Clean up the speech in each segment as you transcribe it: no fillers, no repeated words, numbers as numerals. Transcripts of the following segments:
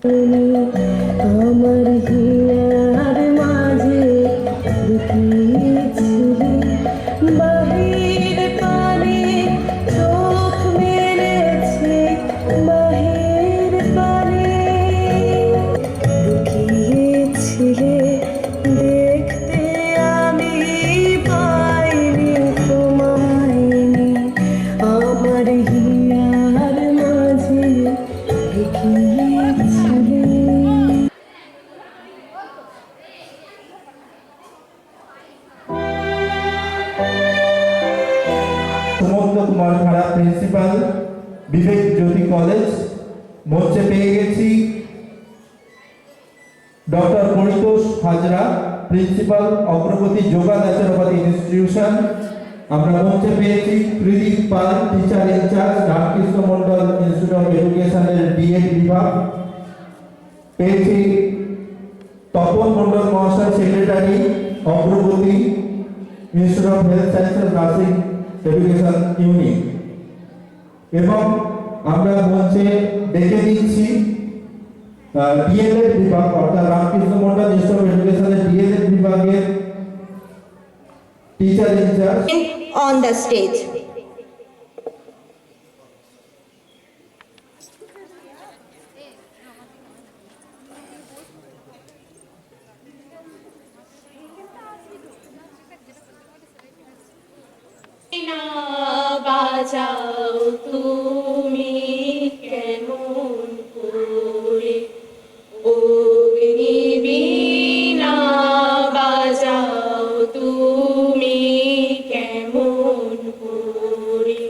আমার হিয়ার মাঝে লুকিয়েছিলে বাহির পানে চোখ মেলেছে বাহির পানে লুকিয়েছিলে দেখতে আমি পাইনি তোমায়নি আমার হিয়ার মাঝে লুকিয়েছিলে। সুমন্ত কুমার খাড়া প্রিন্সিপাল, বিবেক জ্যোতি কলেজ। মঞ্চে পেয়ে গেছি ডক্টর পরিতোষ হাজরা, প্রিন্সিপাল, অগ্রগতি যোগা ন্যাচারোপ্যাথি ইনস্টিটিউশন। আমরা মঞ্চে পেয়েছি Tridip Pal, teacher in charge, Ramakrishna Mondal institute of এডুকেশনের ডিএড বিভাগ। পেয়েছি তপন মন্ডল মহাশয়, secretary, Agragati institute of health science and nursing education unit. এবং আমরা মঞ্চে ডেকে নিচ্ছি ডিএলএড বিভাগ অর্থাৎ রামকৃষ্ণ মন্ডল ইনস্টিটিউট অফ এডুকেশনের ডিএলএড বিভাগের teacher in charge on the stage. বাজাও তুমি কেমন করে অগ্নি বীণা বাজাও তুমি কেমন করে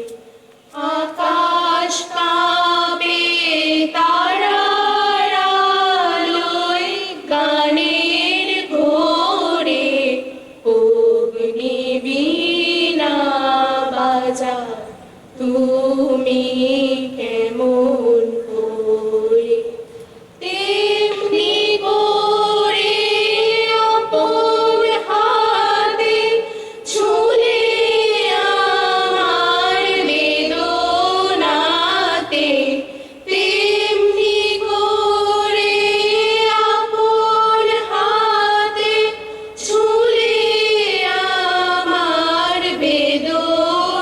আকাশ কাঁপে তারার আলোয় গানের ঘোরে অগ্নি বীণা বাজা তুমি কেমন করে তেমনি করে অপর হাতে ছুলে আমার বেদনাতে তেমনি করে অপর হাতে ছুলে আমার বেদনাতে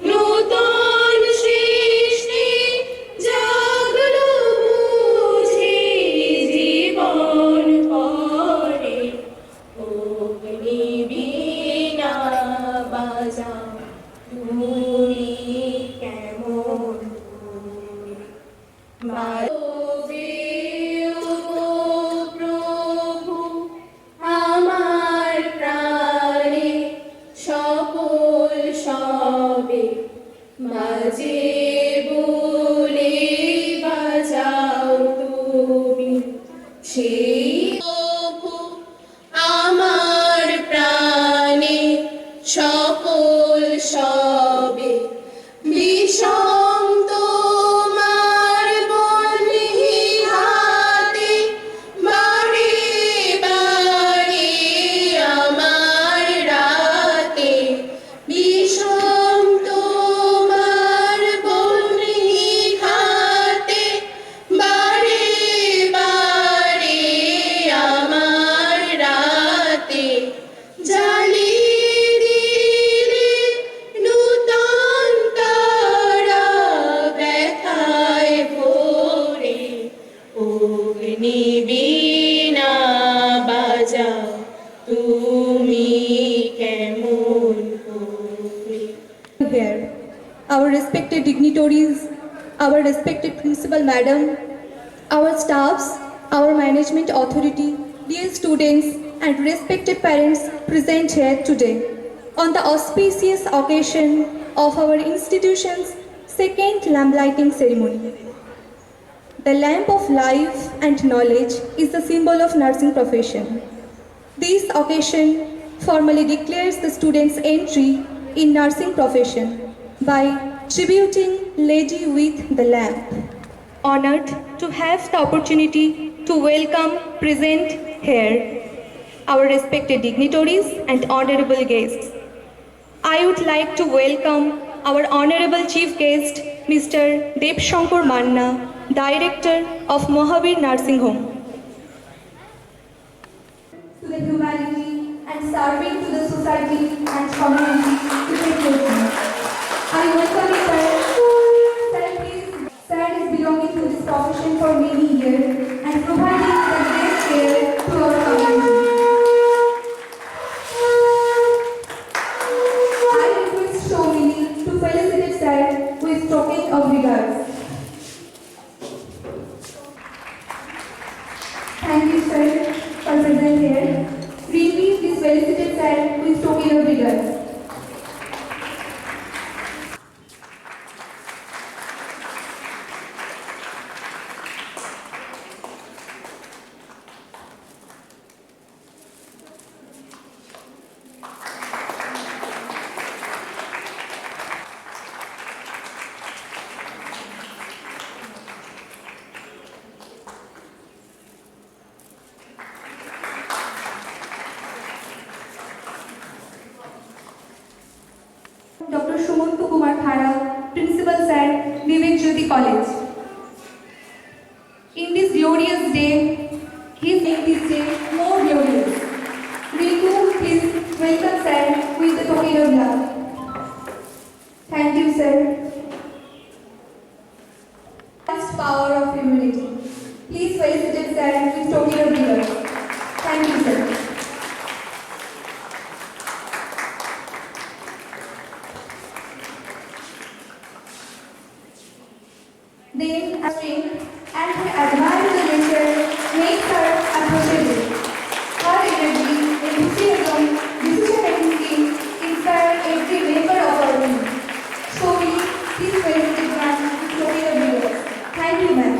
নূতন সৃষ্টি জাগলো বুঝি জীবন পরে অগ্নি বীণা বাজা তুমি কেমন করে প্রভু আমার প্রাণে সকল সবে মাঝে বলে বাজাও তুমি সেই প্রভু আমার প্রাণে সকল সবে বিষম তোমার বলি হাতে বারে বারে আমার রাতে বিষম তোমার বলি হাতে বারে বারে আমার রাতে জ্বালিয়ে দিলে নূতন তারা ব্যথায় ভরে অগ্নি বীণা বাজা তুমি কেমন করে Here, our respected dignitaries, our respected principal madam, our staffs, our management authority, dear students and respected parents present here today on the auspicious occasion of our institution's second lamp lighting ceremony. The lamp of life and knowledge is the symbol of nursing profession. This occasion formally declares the students' entry in nursing profession by tributing Lady with the Lamp. Honored to have the opportunity to welcome present here our respected dignitaries and honorable guests. I would like to welcome our honorable chief guest, Mr. Deb Shankar Manna, Director of Mohabir Nursing Home. To the humanity and serving to the society and community to the children. I welcome you, sir. Sir is belonging to this profession for many years and providing the great care to our community. I request Shomini to felicitate sir with token of regards. Thank you, sir, for present here. Rinvi is felicited sir with token of regards. Dr. Shumantu Kumar Khara, Principal Sir, Vivek Jyoti College. In this glorious day, he made this day more glorious. Ritu, please welcome Sir with the token of love. Thank you, sir. Vast power of humility. Please felicitate Sir with token of love. Thank you, sir. Then, strength and her admirable nature makes her approachable. Her energy, enthusiasm, decision-making skills inspire every member of our team. So please felicitate ma'am with token of regards. Thank you, ma'am.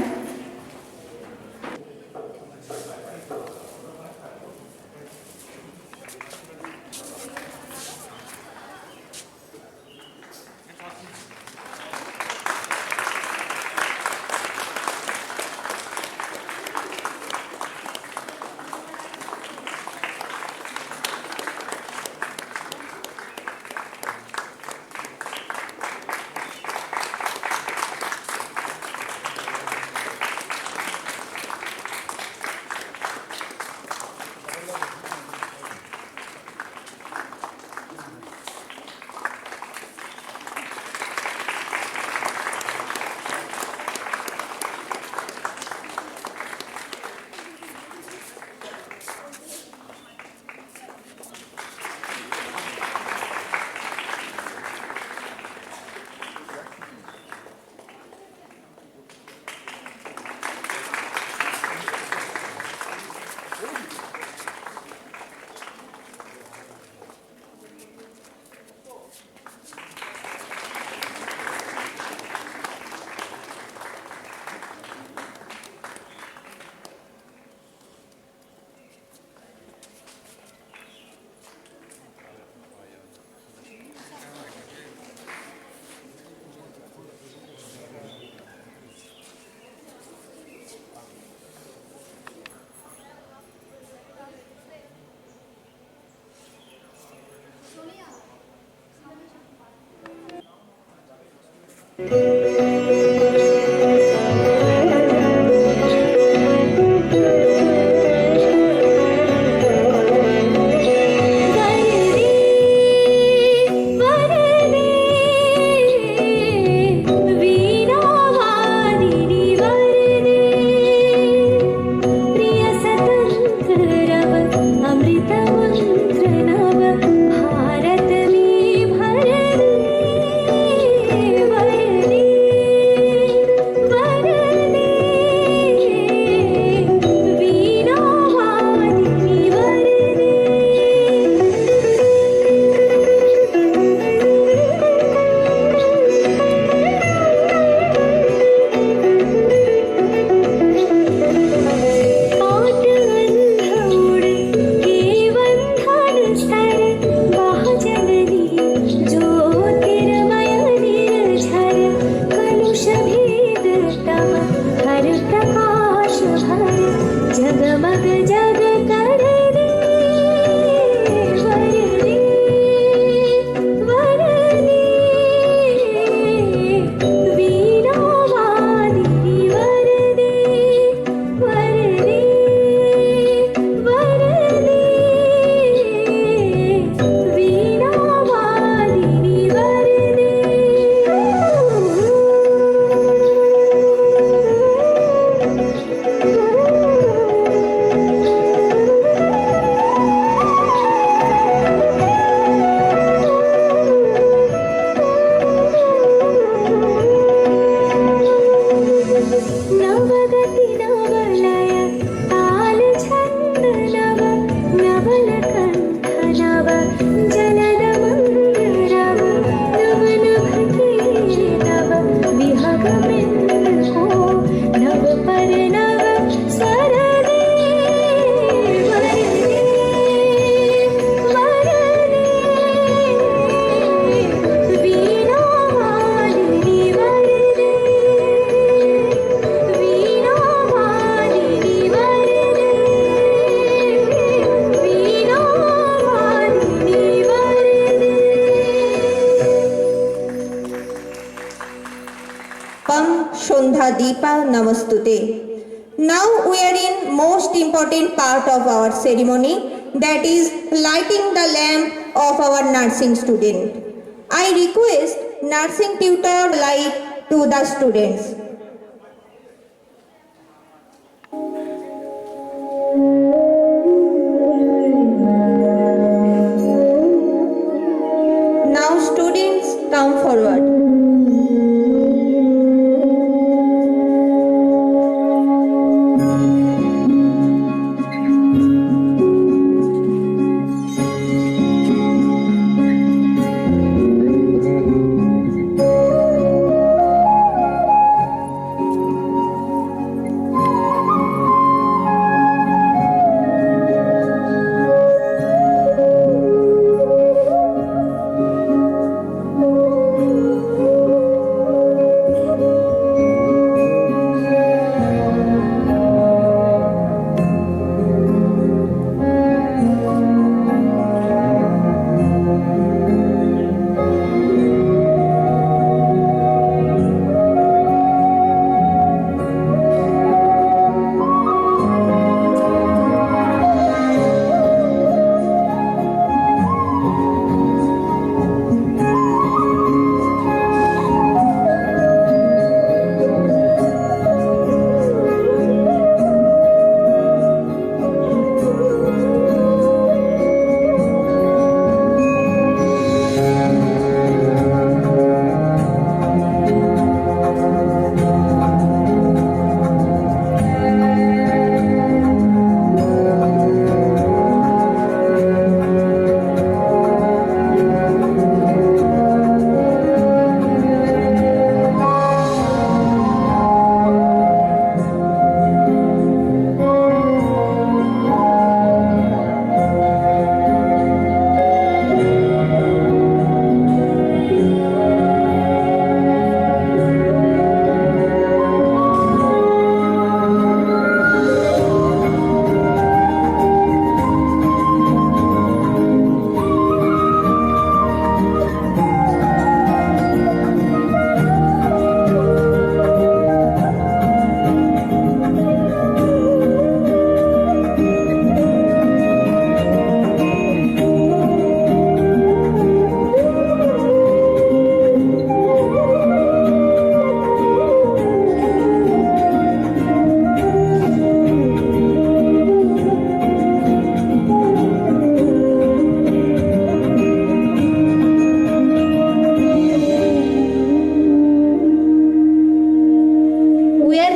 Bharat में भर दे Deepa Namastute. Now we are in most important part of our ceremony, that is lighting the lamp of our nursing student. I request nursing tutor light to the students. Now students come forward.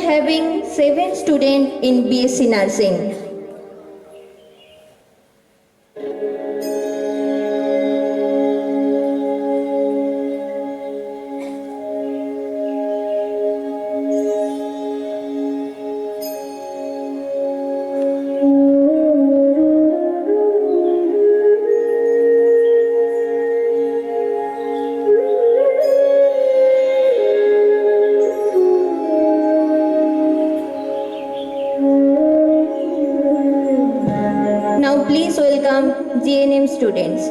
Having 7 students in BSc Nursing. Now please welcome GNM students.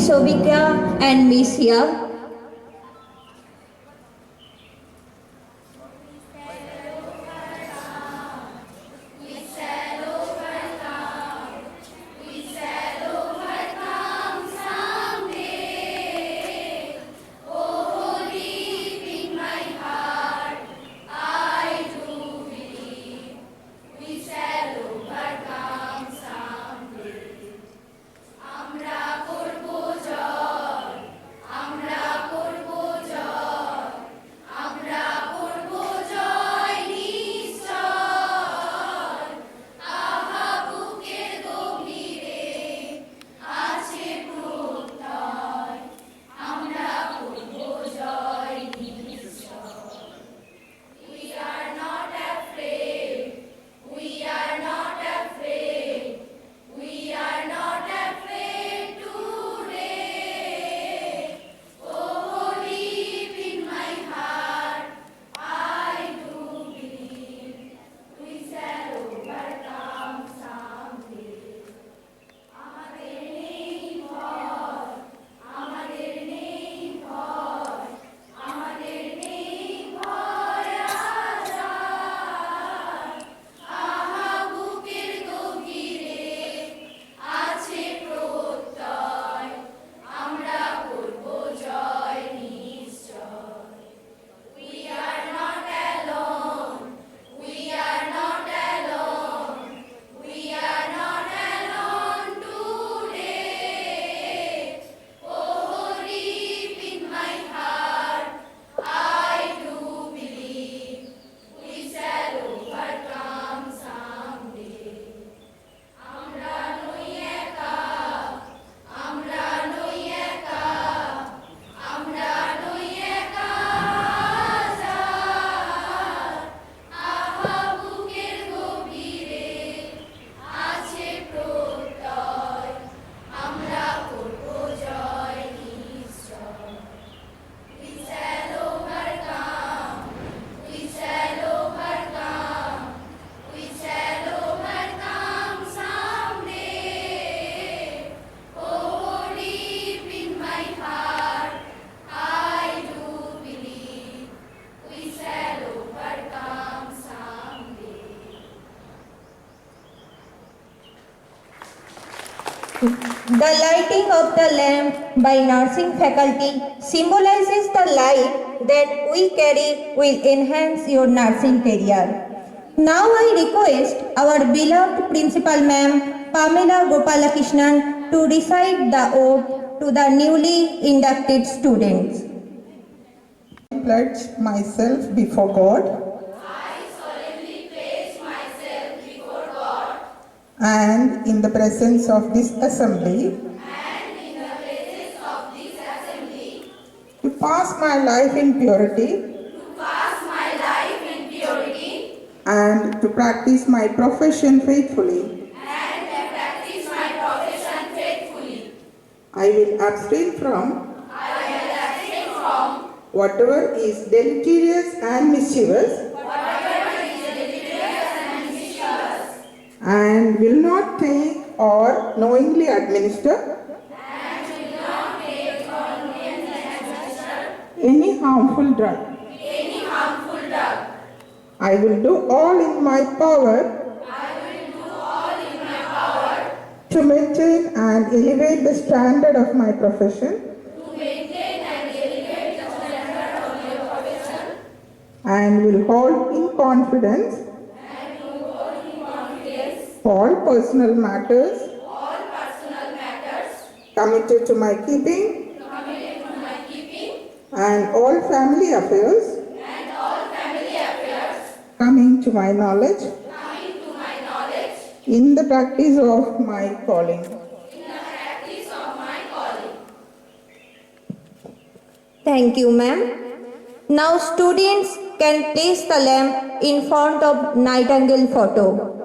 Miss Obika and Miss Hia. The lighting of the lamp by nursing faculty symbolizes the light that we carry will enhance your nursing career. Now I request our beloved Principal Ma'am Pamela Gopalakrishnan to recite the ode to the newly inducted students. I pledge myself before God and in the presence of this assembly to pass my life in purity and to practice my profession faithfully. I will abstain from whatever is deleterious and mischievous and will not take or knowingly administer any harmful drug. I will do all in my power to maintain and elevate the standard of my profession and will hold in confidence all personal matters committed to my keeping and all family affairs coming to my knowledge in the practice of my calling. Thank you, ma'am. Now students can place the lamp in front of Nightingale photo.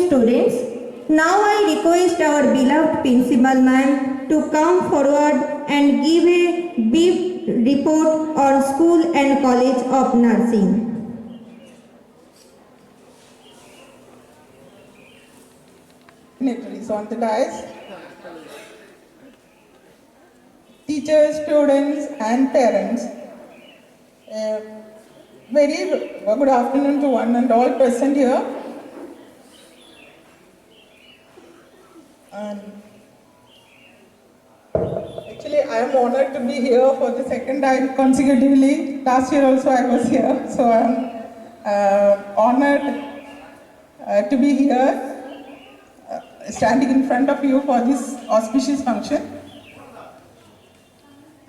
students, now I request our beloved principal ma'am to come forward and give a brief report on School and College of Nursing. Dignitaries on the dais, teachers, students, and parents. Very good afternoon to one and all present here. And actually, I am honored to be here for the second time consecutively. Last year also I was here, so I am honored to be here, standing in front of you for this auspicious function.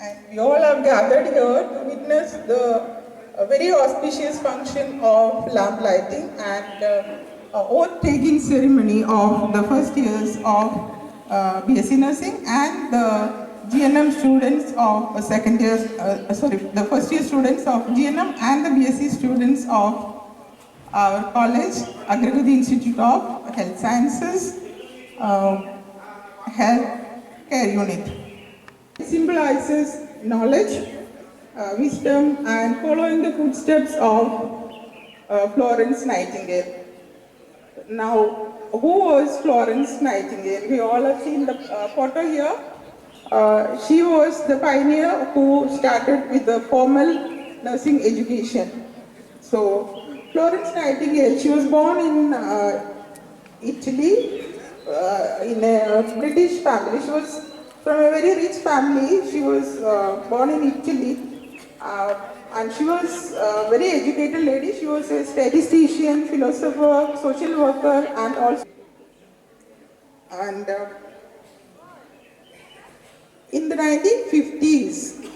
And we all have gathered here to witness the very auspicious function of lamp lighting and oath-taking ceremony of the first years of BSc Nursing and the GNM students of second years, the first year students of GNM and the BSc students of our college, Agragati Institute of Health Sciences, Health Care Unit. It symbolizes knowledge, wisdom, and following the footsteps of Florence Nightingale. Now, who was Florence Nightingale? We all have seen the photo here. She was the pioneer who started with the formal nursing education. So, Florence Nightingale, she was born in Italy, in a British family. She was from a very rich family. She was born in Italy. And she was a very educated lady. She was a statistician, philosopher, social worker, and also. And in the 1950s,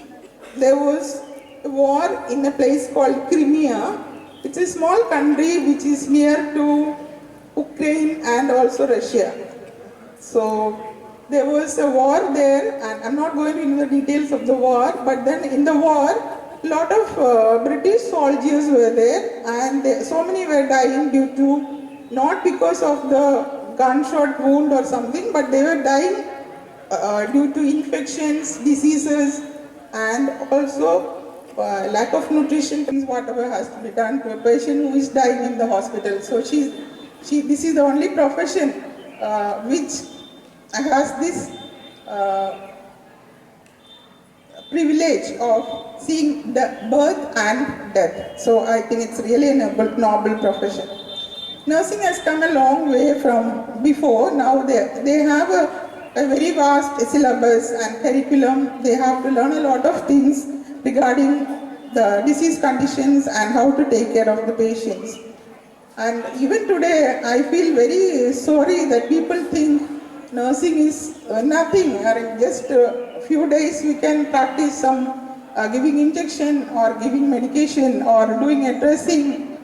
there was a war in a place called Crimea. It's a small country which is near to Ukraine and also Russia. So there was a war there, and I'm not going into the details of the war, but then in the war, a lot of British soldiers were there, and so many were dying due to, not because of the gunshot wound or something, but they were dying due to infections, diseases, and also lack of nutrition, whatever has to be done to a patient who is dying in the hospital. So this is the only profession which has this privilege of seeing the birth and death. So I think it's really a noble profession. Nursing has come a long way from before. Now they have a very vast syllabus and curriculum. They have to learn a lot of things regarding the disease conditions and how to take care of the patients. And even today, I feel very sorry that people think nursing is nothing, or in just a few days we can practice some giving injection or giving medication or doing a dressing.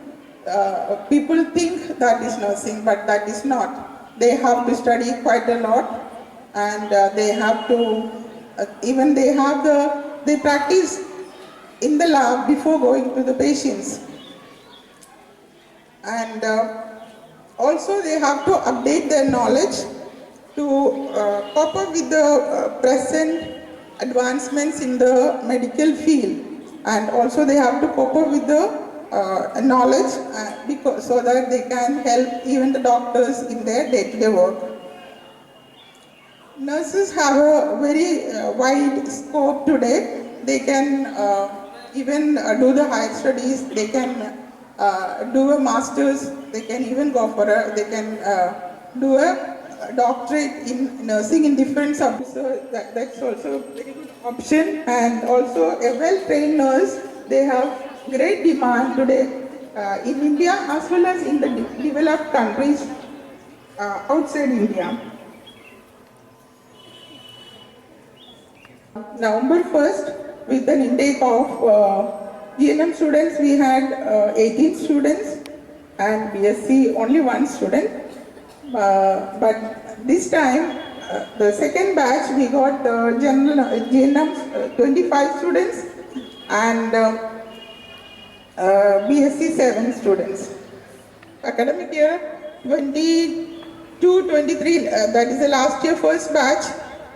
People think that is nursing, but that is not. They have to study quite a lot, and they have to, they practice in the lab before going to the patients. And also they have to update their knowledge to cope up with the present advancements in the medical field, and also they have to cope up with the knowledge so that they can help even the doctors in their day-to-day work. Nurses have a very wide scope today. They can even do the higher studies, they can do a master's, they can even go for they can do a doctorate in nursing in different subjects. So that's also a very good option. And also a well-trained nurse, they have great demand today in India as well as in the developed countries outside India. November 1st, with an intake of GNM students, we had 18 students, and BSc only 1 student. But this time, the second batch, we got GNM 25 students and BSc 7 students. Academic year 20 223, that is the last year first batch,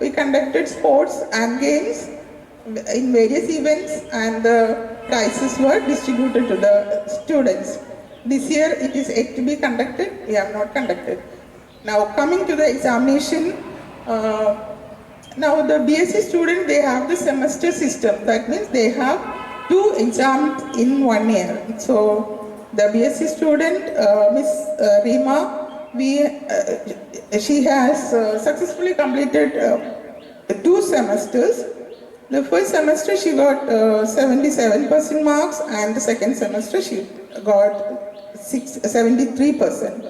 we conducted sports and games in various events, and the prizes were distributed to the students. This year it is yet to be conducted, we have not conducted. Now coming to the examination, now the BSc student, they have the semester system. That means they have 2 exams in 1 year. So the BSc student, Miss Rima, she has successfully completed 2 semesters. The first semester she got 77% marks, and the second semester she got 73%.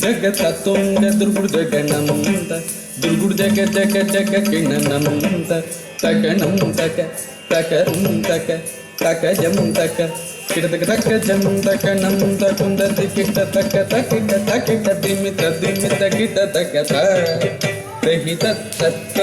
జగతతుండ దుర్గుడు జగనంత దుర్గుడు జగ జగ జగ కిణనంత తగనం తక తకరుం తక తకజం తక కిడతక తక జం తకనం తకుంద దికిట తక తకిట తకిట దిమిత దిమిత కిట తక తహిత తత్త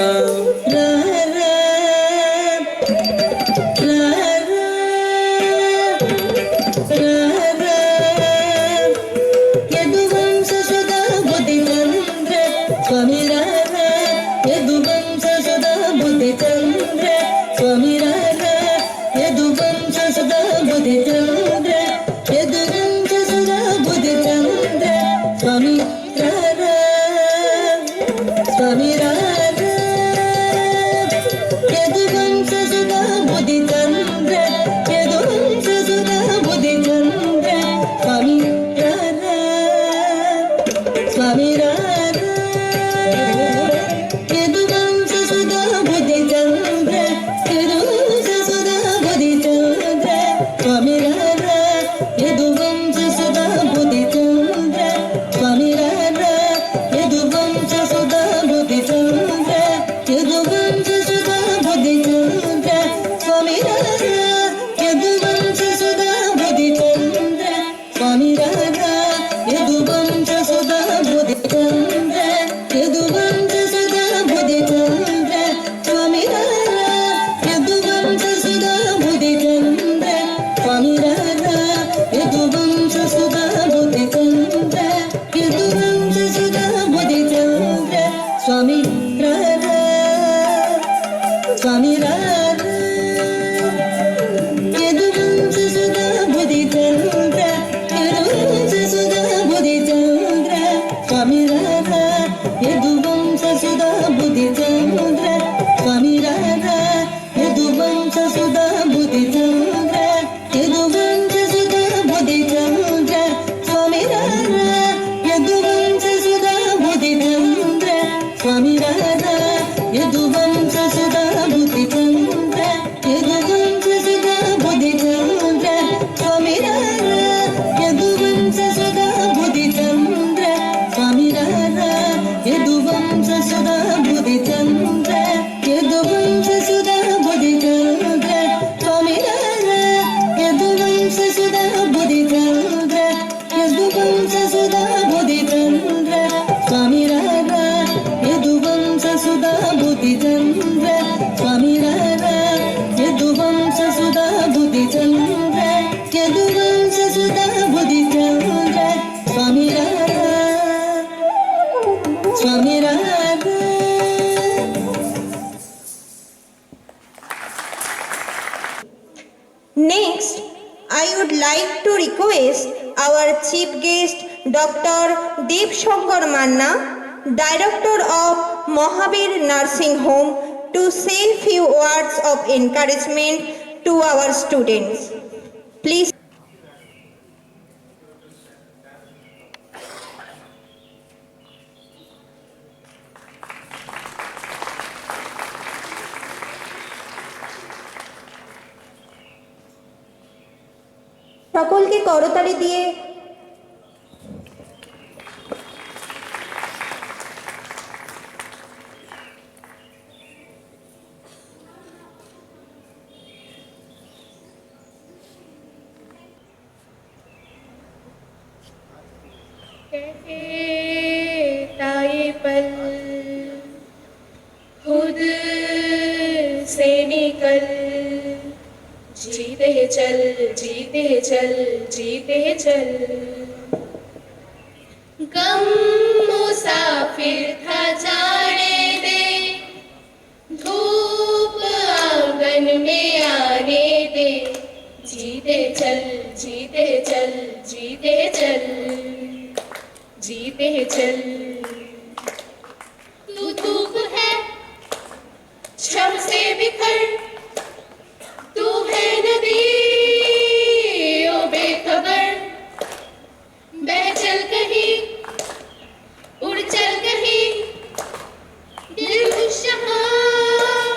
Next, I would like to request our chief guest, Dr. Dev Shankar Manna, Director of Mahavir Nursing Home, to say few words of encouragement to our students. Please. সকলকে করতালি দিয়ে ताए पल खुद जीते हैं चल, जीते हैं चल, जीते हैं चल। गम मुसाफिर था जाने दे, धूप आंगन में आने दे। जीते चल, जीते चल, जीते चल, जीते चल। तू धूप है छम से बिखर, तू है नदी ओ बेखबर। बह चल कहीं, उड़ चल कहीं, दिल खुश जहां,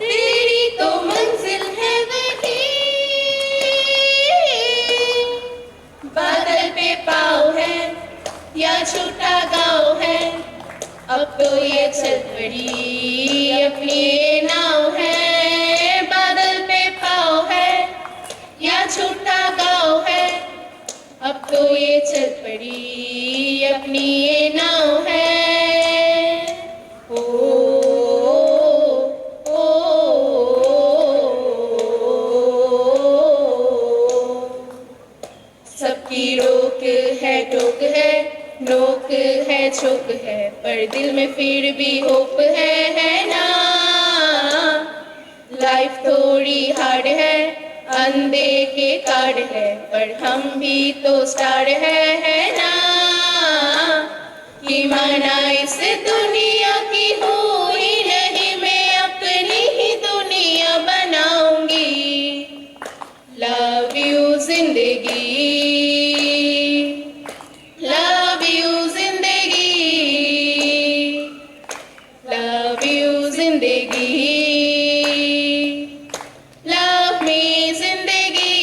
तेरी तो मंजिल है वही। बादल पे पाँव है या छोटा गाँव है, अब तो ये चल पड़ी अपनी नाव है। बादल पे पाँव है या छोटा गाँव है, अब तो ये चल पड़ी अपनी ये नाव है। ओ, ओ, ओ, सबकी रोक है टोक है, नोक है चोक है, पर दिल में फिर भी होप है ना। लाइफ थोड़ी हार्ड है, अंधे के कार्ड है, पर हम भी तो स्टार है ना। कि माना इस दुनिया की हुई नहीं, मैं अपनी ही दुनिया बनाऊंगी। लव यू जिंदगी, लव यू जिंदगी, लव यू जिंदगी, लव मी जिंदगी।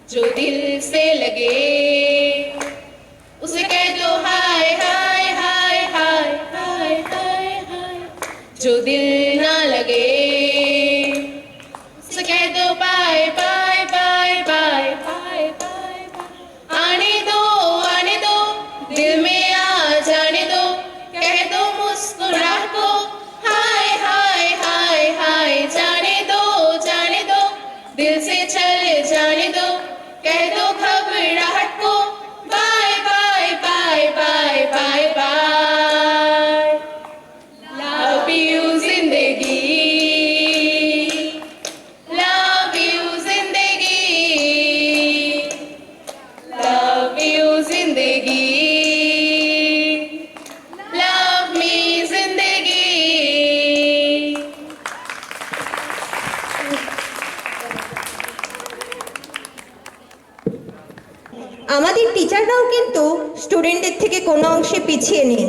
जो दिल से लगे उसे कह दो हाय हाय हाय हाय हाय हाय हाय। जो दिल ना लगे उसे कह दो bye bye bye bye bye bye. आने दो दिल में आ जाने दो, कह दो मुस्कुराहट को हाय हाय हाय हाय। जाने दो दिल से चले जाने दो, कह दो घबराहट को bye bye bye bye bye bye. Love you जिंदगी, लव यू जिंदगी, लव यू जिंदगी, लव मी जिंदगी। আমাদের টিচাররাও কিন্তু স্টুডেন্টদের থেকে কোনো অংশে পিছিয়ে নেই।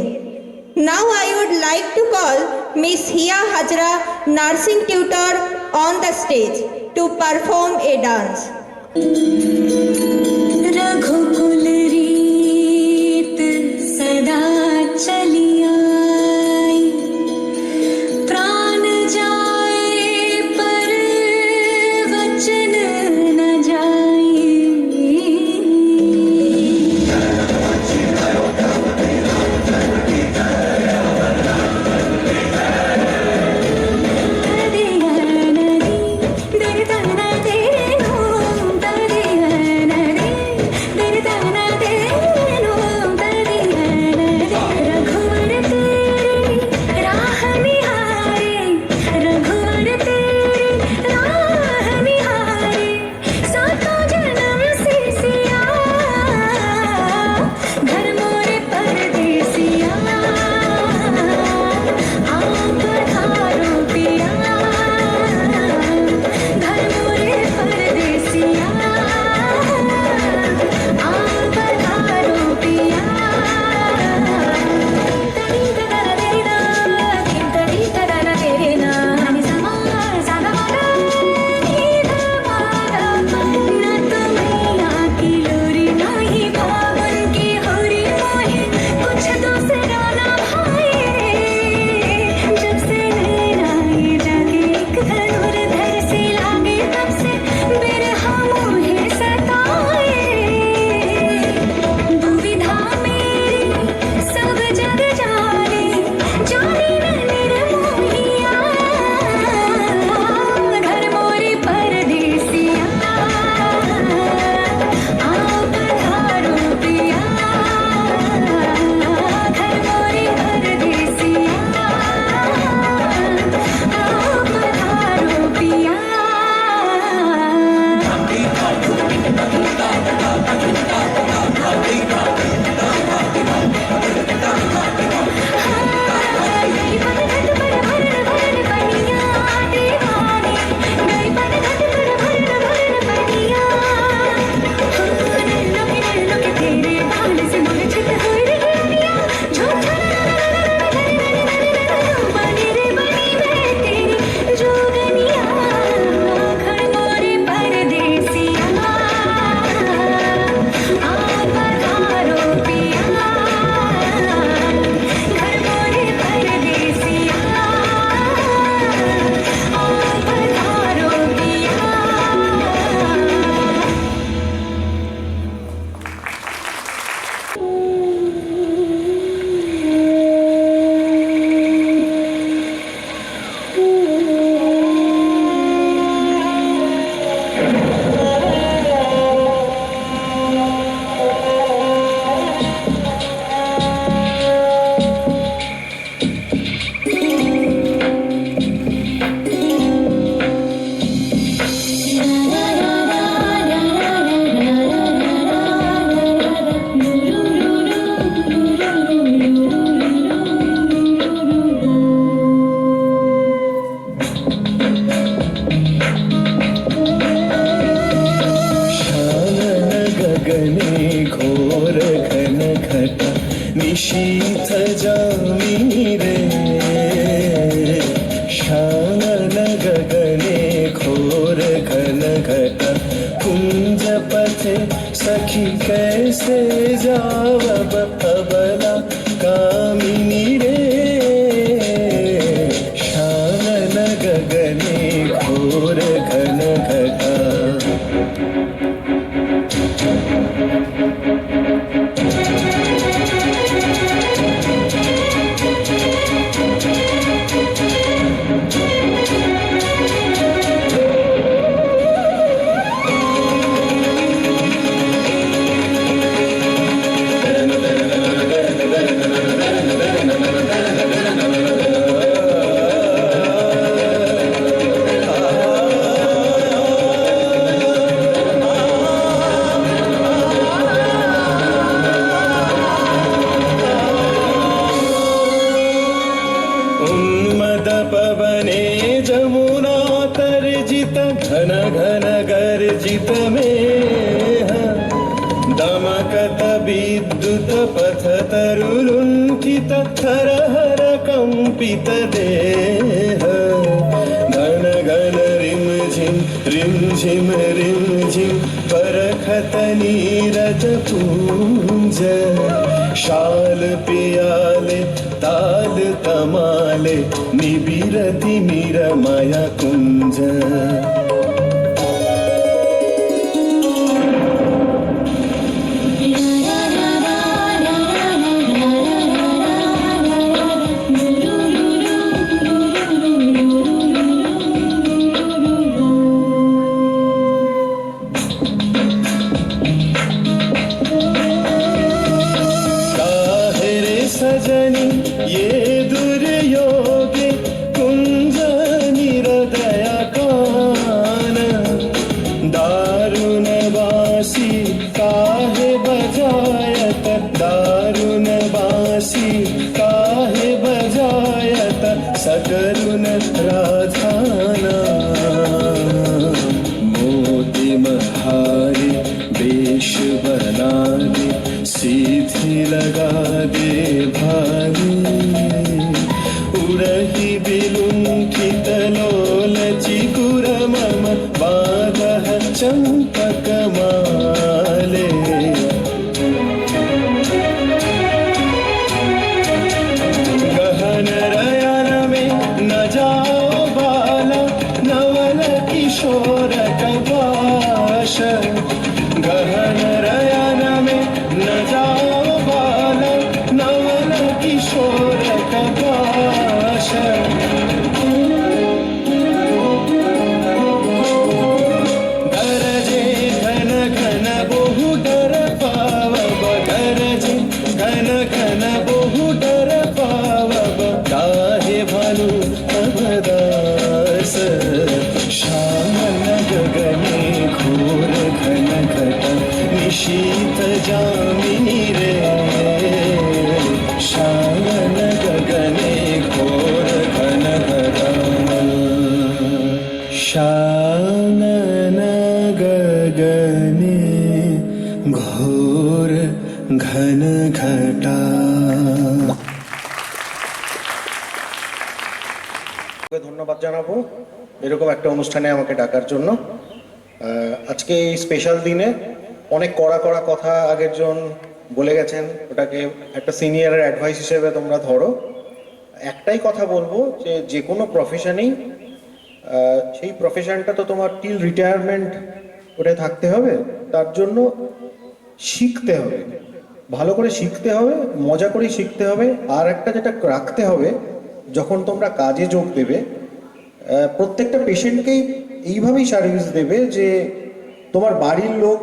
Now I would like to call miss Hiya Hazra, nursing tutor, on the stage to perform a dance. Raghukul रीत सदा चली आई, प्राण जाए पर वचन न जाए। दे निशीथ जामिनी रे श्यामल गगने घोर घन घटा कुंज पथे सखी कैसे जावब अबला कामिनी रे श्यामल गगने घोर घन घटा। घन घन गर्जित मेह दमकत विद्युत पथ तरुलुण्ठित हर हर कंपित देह घन घन रिम झिम परखत नीरज पूंज शाल पियाले ताल तमाले निबिरति निरमय कुंज। सजनी ये दुर्योगे कुंज निरदय कान दारुण बासी काहे बजायत दारुण बासी काहे बजायत सकरुण राधाना मोती महारी वेश बना दे सीधी लगा दे भारी उड़ही बिलुंठित लोल चिकुर मम बादह चंपक माले गहन रयन में न जाओ बाला नवल किशोर कपाश गहन रयन में न जाओ बाला नवल किशोर कपाश गरजे घन घन बहु डर पावब गरजे घन घन बहु डर पावब काहे भानु अवदास श्यामल गगने घोर घन घटा निशीथ जामिनी रे श्यामल गगने घोर घन घटा श्यामल गगने घोर घन घटा। ধন্যবাদ জানাবো এরকম একটা অনুষ্ঠানে আমাকে ডাকার জন্য। আজকে এই স্পেশাল দিনে অনেক কড়া কড়া কথা আগের জন বলে গেছেন, ওটাকে একটা সিনিয়রের অ্যাডভাইস হিসেবে তোমরা ধরো। একটাই কথা বলবো যে যে কোনো প্রফেশনেই সেই প্রফেশনটা তো তোমার টিল রিটায়ারমেন্ট ওটা থাকতে হবে, তার জন্য শিখতে হবে, ভালো করে শিখতে হবে, মজা করে শিখতে হবে। আর একটা যেটা রাখতে হবে, যখন তোমরা কাজে যোগ দেবে প্রত্যেকটা পেশেন্টকেই এইভাবেই সার্ভিস দেবে যে তোমার বাড়ির লোক,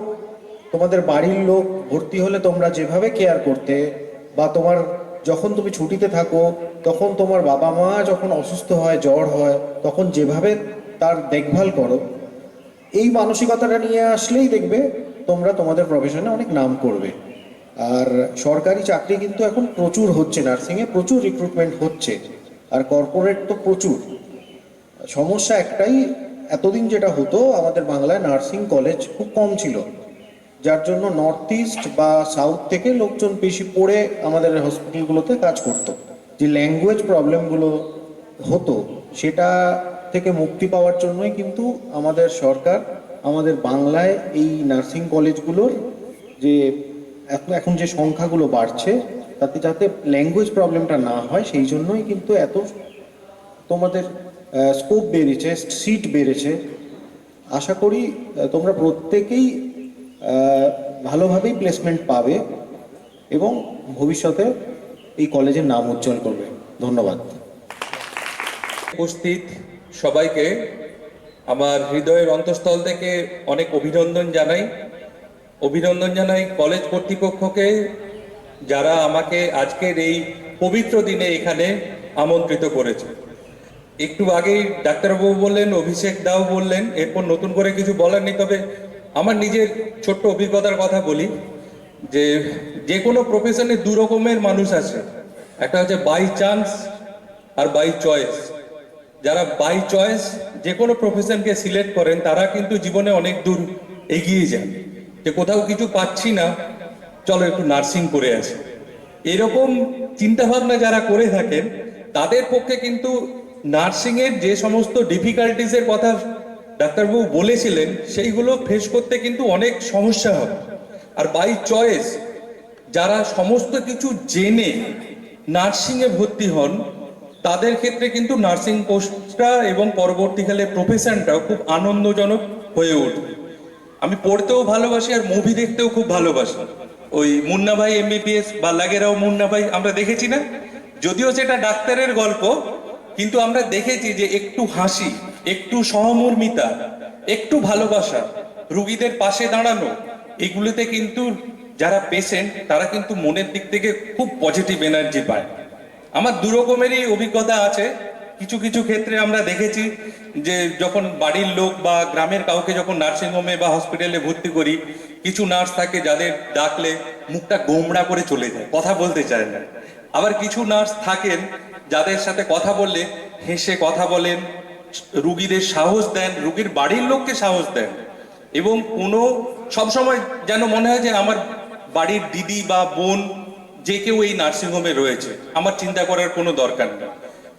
তোমাদের বাড়ির লোক ভর্তি হলে তোমরা যেভাবে কেয়ার করতে, বা তোমার যখন তুমি ছুটিতে থাকো তখন তোমার বাবা মা যখন অসুস্থ হয়, জ্বর হয়, তখন যেভাবে তার দেখভাল করো, এই মানসিকতাটা নিয়ে আসলেই দেখবে তোমরা তোমাদের প্রফেশনে অনেক নাম করবে। আর সরকারি চাকরি কিন্তু এখন প্রচুর হচ্ছে, নার্সিংয়ে প্রচুর রিক্রুটমেন্ট হচ্ছে, আর কর্পোরেট তো প্রচুর। সমস্যা একটাই, এতদিন যেটা হতো আমাদের বাংলায় নার্সিং কলেজ খুব কম ছিল, যার জন্য নর্থ ইস্ট বা সাউথ থেকে লোকজন বেশি পড়ে আমাদের হসপিটালগুলোতে কাজ করতো। যে ল্যাঙ্গুয়েজ প্রবলেমগুলো হতো সেটা থেকে মুক্তি পাওয়ার জন্যই কিন্তু আমাদের সরকার আমাদের বাংলায় এই নার্সিং কলেজগুলোর যে এখন যে সংখ্যাগুলো বাড়ছে তাতে যাতে ল্যাঙ্গুয়েজ প্রবলেমটা না হয় সেই জন্যই কিন্তু এত তোমাদের স্কোপ বেড়েছে, সিট বেড়েছে। আশা করি তোমরা প্রত্যেকেই ভালোভাবেই প্লেসমেন্ট পাবে এবং ভবিষ্যতে এই কলেজের নাম উজ্জ্বল করবে। ধন্যবাদ। উপস্থিত সবাইকে আমার হৃদয়ের অন্তঃস্থল থেকে অনেক অভিনন্দন জানাই কলেজ কর্তৃপক্ষকে, যারা আমাকে আজকের এই পবিত্র দিনে এখানে আমন্ত্রিত করেছে। একটু আগেই ডাক্তারবাবু বললেন, অভিষেক দাও বললেন, এরপর নতুন করে কিছু বলার নেই। তবে আমার নিজের ছোট্ট অভিজ্ঞতার কথা বলি যে কোনো প্রফেশনে দু রকমের মানুষ আছে, একটা হচ্ছে বাই চান্স আর বাই চয়েস। যারা বাই চয়েস যে কোনো প্রফেশনকে সিলেক্ট করেন তারা কিন্তু জীবনে অনেক দূর এগিয়ে যান, যে কোথাও কিছু পাচ্ছি না, চলো একটু নার্সিং করে আসি। এরকম চিন্তাভাবনা যারা করে থাকেন তাদের পক্ষে কিন্তু নার্সিংয়ের যে সমস্ত ডিফিকাল্টিসের কথা ডাক্তারবাবু বলেছিলেন সেইগুলো ফেস করতে কিন্তু অনেক সমস্যা হবে। আর বাই চয়েস যারা সমস্ত কিছু জেনে নার্সিংয়ে ভর্তি হন তাদের ক্ষেত্রে কিন্তু নার্সিং কোর্সটা এবং পরবর্তীকালে প্রফেশনটাও খুব আনন্দজনক হয়ে উঠবে। আমি পড়তেও ভালোবাসি আর মুভি দেখতেও খুব ভালোবাসি। ওই মুন্না ভাই এমবিবিএস বা লাগেরাও মুন্না ভাই আমরা দেখেছি না, যদিও সেটা ডাক্তারের গল্প, কিন্তু আমরা দেখেছি যে একটু হাসি, একটু সহমর্মিতা, একটু ভালোবাসা, রুগীদের পাশে দাঁড়ানো, এগুলোতে কিন্তু যারা পেশেন্ট তারা কিন্তু মনের দিক থেকে খুব পজিটিভ এনার্জি পায়। আমার দু রকমেরই অভিজ্ঞতা আছে। কিছু কিছু ক্ষেত্রে আমরা দেখেছি যে যখন বাড়ির লোক বা গ্রামের কাউকে যখন নার্সিংহোমে বা হসপিটালে ভর্তি করি, কিছু নার্স থাকে যাদের ডাকলে মুখটা গোমড়া করে চলে যায়, কথা বলতে চায় না। আবার কিছু নার্স থাকেন যাদের সাথে কথা বললে হেসে কথা বলেন, রুগীদের সাহস দেন, রুগীর বাড়ির লোককে সাহস দেন, এবং কোনো সবসময় যেন মনে হয় যে আমার বাড়ির দিদি বা বোন যে কেউ এই নার্সিংহোমে রয়েছে, আমার চিন্তা করার কোনো দরকার নেই।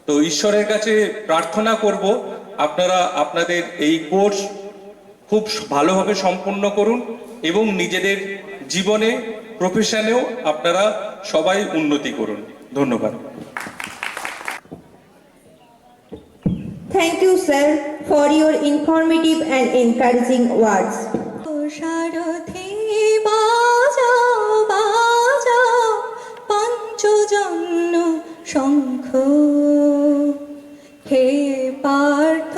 তো ঈশ্বরের কাছে প্রার্থনা করব আপনারা আপনাদের এই কোর্স খুব ভালোভাবে সম্পন্ন করুন এবং নিজেদের জীবনে, প্রফেশনেও আপনারা সবাই উন্নতি করুন। ধন্যবাদ। Thank you, sir, for your informative and encouraging words. সারথি বাজাও বাজাও পঞ্চজন্য শঙ্খ, হে পার্থ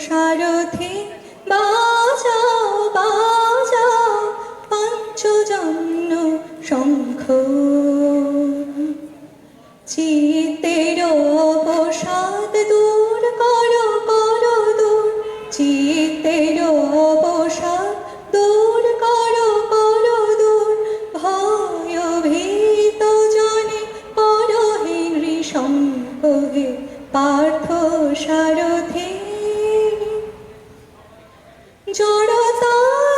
সারথি বাজাও বাজাও পঞ্চজন্য শঙ্খ, চিত্তের অবসাদ দূর করো করো দূর, চিত্তের অবসাদ দূর করো করো দূর, ভয় ভীত জনে পরহীন ঋষঙ্ক, হে পার্থ সারথি জড়তা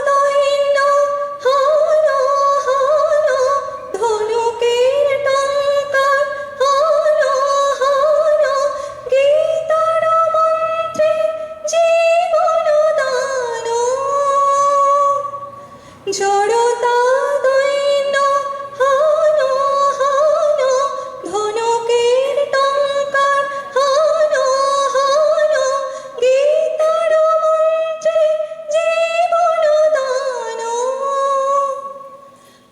দৈন্য হন হন, ধনুকের টঙ্কার হন হন, গীতার মন্ত্রে জীবন দান, জড়তা দৈন্য হন হন, ধনুকের টঙ্কার হন হন, গীতার মন্ত্রে জীবন দান,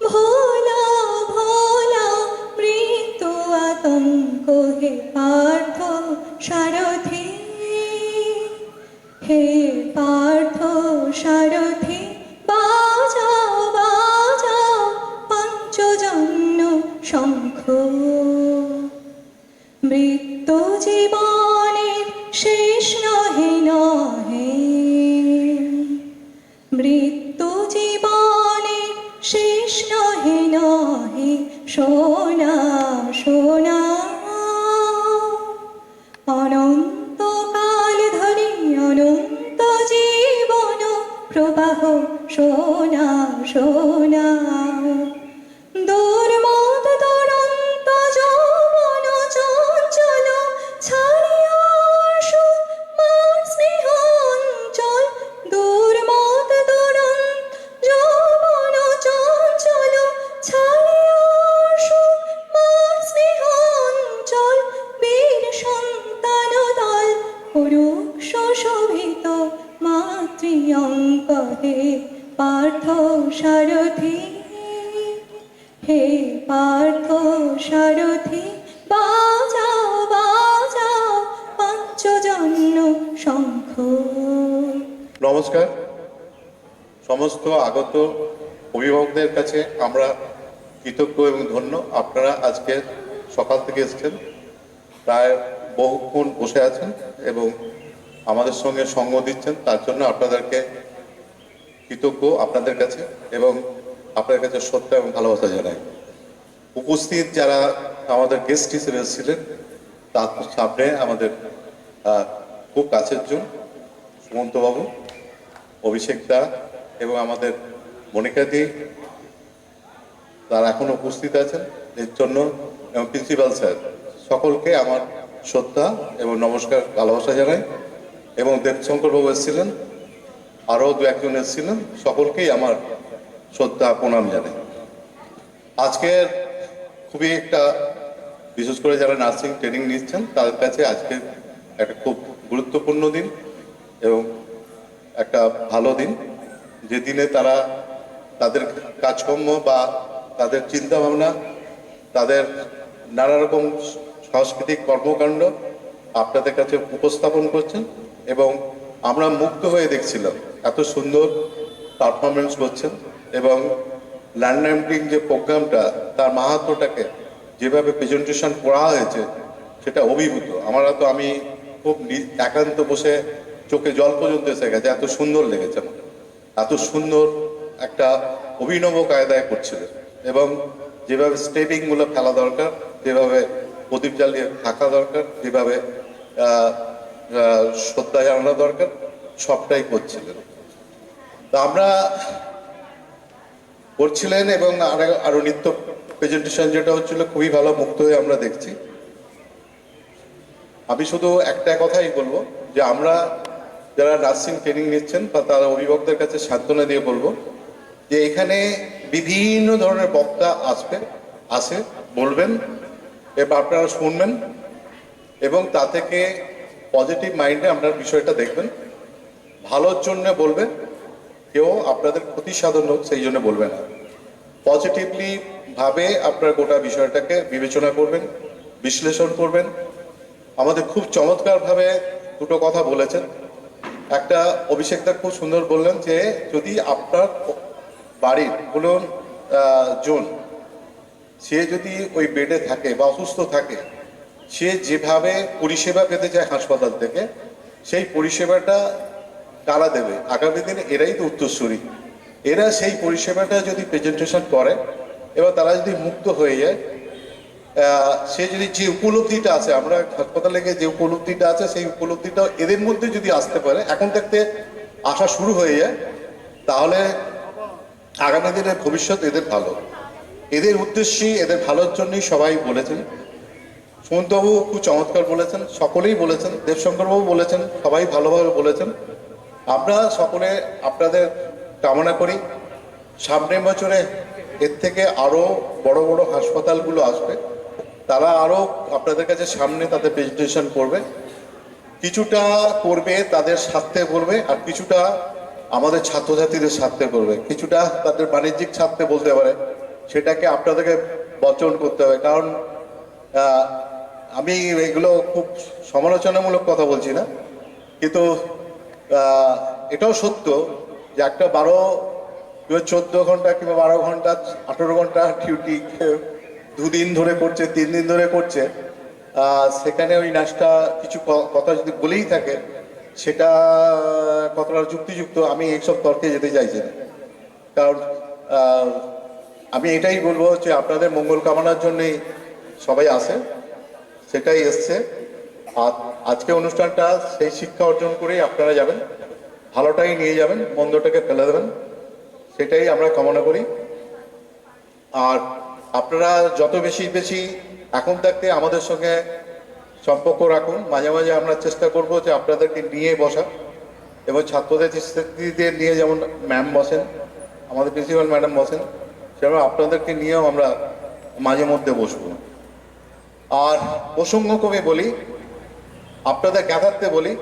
ভোলা ভোলা মৃত্যু আতঙ্ক, হে পার্থ সারথি, হে পার্থ সারথি বাজাও বাজাও পঞ্চজন্য শঙ্খ, মৃত্যু জীবনের শেষ নহে নহে, মৃত্যু জীবনের শেষ নহে নহে, সোনা সোনা অনন্তকাল ধরি অনন্ত জীবন প্রভা গাহো সোনা সোনা দুর্মদ দুরন্ত যৌবন চঞ্চল ছাড়িয়া আসো মার স্নেহাঞ্চল দুর্মদ দুরন্ত যৌবন চঞ্চল ছাড়িয়া আসো মার স্নেহাঞ্চল বীর সন্তান দল পুরুষ শোভিত মাতৃঅঙ্ক হে পার্থ সারথি হে পার্থ সারথি বাজাও বাজাও পঞ্চজন্য শঙ্খ। নমস্কার। সমস্ত আগত অভিভাবকদের কাছে আমরা কৃতজ্ঞ এবং ধন্য। আপনারা আজকে সকাল থেকে এসেছেন, প্রায় বহুক্ষণ বসে আছেন এবং আমাদের সঙ্গে সঙ্গ দিচ্ছেন, তার জন্য আপনাদেরকে কৃতজ্ঞ আপনাদের কাছে এবং আপনাদের কাছে শ্রদ্ধা এবং ভালোবাসা জানাই। উপস্থিত যারা আমাদের গেস্ট হিসেবে এসেছিলেন তার সামনে আমাদের খুব কাছের জন সুমন্তবাবু, অভিষেক দা এবং আমাদের মনিকাদি, তারা এখন উপস্থিত আছেন এর জন্য, এবং প্রিন্সিপাল স্যার, সকলকে আমার শ্রদ্ধা এবং নমস্কার ভালোবাসা জানাই। এবং দেবশঙ্কর বাবু এসেছিলেন, আরও দু একজন এসেছিলেন, সকলকেই আমার শ্রদ্ধা প্রণাম জানাই। আজকের খুবই একটা, বিশেষ করে যারা নার্সিং ট্রেনিং নিচ্ছেন তাদের কাছে আজকে একটা খুব গুরুত্বপূর্ণ দিন এবং একটা ভালো দিন, যে দিনে তারা তাদের কাজকর্ম বা তাদের চিন্তাভাবনা, তাদের নানা রকম সাংস্কৃতিক কর্মকাণ্ড আপনাদের কাছে উপস্থাপন করছেন এবং আমরা মুগ্ধ হয়ে দেখছিলাম এত সুন্দর পারফরমেন্স করছেন এবং ল্যান্ডলাইন যে প্রোগ্রামটা তার মাহাত্ম্যটাকে যেভাবে প্রেজেন্টেশন করা হয়েছে সেটা অভিভূত। আমি খুব একান্ত বসে চোখে জল পর্যন্ত এসে গেছে, এত সুন্দর লেগেছে আমার। এত সুন্দর একটা অভিনব কায়দায় করছিলেন এবং যেভাবে স্টেপিংগুলো ফেলা দরকার, যেভাবে প্রদীপ জ্বালিয়ে থাকা দরকার, যেভাবে শ্রদ্ধা জানানো দরকার, সবটাই করছিলেন। তা আমরা করছিলেন এবং আরো নিত্য প্রেজেন্টেশন যেটা হচ্ছিল খুবই ভালো, মুক্ত হয়ে আমরা দেখছি। আমি শুধু একটা কথাই বলবো যে আমরা যারা নার্সিং ট্রেনিং নিচ্ছেন বা তারা অভিভাবকদের কাছে সান্ত্বনা দিয়ে বলবো যে এখানে বিভিন্ন ধরনের বক্তা আসে বলবেন এবার আপনারা শুনবেন এবং তা থেকে পজিটিভ মাইন্ডে আপনার বিষয়টা দেখবেন, ভালোর জন্য বলবেন, কেউ আপনাদের ক্ষতি সাধন হোক সেই জন্য বলবে না। পজিটিভলি ভাবে আপনার গোটা বিষয়টাকে বিবেচনা করবেন, বিশ্লেষণ করবেন। আমাদের খুব চমৎকারভাবে দুটো কথা বলেছেন। একটা অভিষেকদা খুব সুন্দর বললেন যে যদি আপনার বাড়ির কোনো জন সে যদি ওই বেডে থাকে বা অসুস্থ থাকে, সে যেভাবে পরিষেবা পেতে চায় হাসপাতাল থেকে, সেই পরিষেবাটা কারা দেবে? আগামী দিনে এরাই তো উত্তরসূরি। এরা সেই পরিষেবাটা যদি প্রেজেন্টেশন করে এবার তারা যদি মুক্ত হয়ে যায়, সে যদি যে উপলব্ধিটা আছে, আমরা হাসপাতালে গিয়ে যে উপলব্ধিটা আছে সেই উপলব্ধিটা এদের মধ্যে যদি আসতে পারে, এখন থাকতে আসা শুরু হয়ে যায়, তাহলে আগামী দিনের ভবিষ্যৎ এদের ভালো। এদের উদ্দেশ্যে, এদের ভালোর জন্যই সবাই বলেছেন। সুমন্তবাবু খুব চমৎকার বলেছেন, সকলেই বলেছেন, দেবশঙ্করবাবু বলেছেন, সবাই ভালোভাবে বলেছেন। আমরা সকলে আপনাদের কামনা করি সামনের বছরে এর থেকে আরো বড় বড় হাসপাতালগুলো আসবে, তারা আরো আপনাদের কাছে সামনে তাদের প্রেজেন্টেশন করবে, কিছুটা করবে তাদের স্বার্থে করবে আর কিছুটা আমাদের ছাত্রছাত্রীদের স্বার্থে করবে, কিছুটা তাদের বাণিজ্যিক স্বার্থে বলতে পারে, সেটাকে আপনাদেরকে বর্জন করতে হবে। কারণ আমি এগুলো খুব সমালোচনামূলক কথা বলছি না, কিন্তু এটাও সত্য যে একটা 14 ঘন্টা কিংবা 12 ঘন্টা 18 ঘন্টা ডিউটি 2 দিন ধরে করছে, 3 দিন ধরে করছে, সেখানে ওই নাচটা কিছু কথা যদি বলেই থাকে সেটা কতটা যুক্তিযুক্ত আমি এইসব তর্কে যেতে চাইছি না। কারণ আমি এটাই বলবো যে আপনাদের মঙ্গল কামনার জন্যই সবাই আসে, সেটাই এসছে। আর আজকে অনুষ্ঠানটা সেই শিক্ষা অর্জন করেই আপনারা যাবেন। ভালোটাই নিয়ে যাবেন, মন্দটাকে ফেলে দেবেন, সেটাই আমরা কামনা করি। আর আপনারা যত বেশি বেশি এখন থাকতে আমাদের সঙ্গে সম্পর্ক রাখুন। মাঝে মাঝে আমরা চেষ্টা করব যে আপনাদেরকে নিয়ে বসা, এবং ছাত্রদের নিয়ে যেমন ম্যাম বসেন, আমাদের প্রিন্সিপাল ম্যাডাম বসেন, সেরকম আপনাদেরকে নিয়েও আমরা মাঝে মধ্যে বসবো। আর প্রসঙ্গক্রমে বলি, আপনাদের জ্ঞাতার্থে বলি,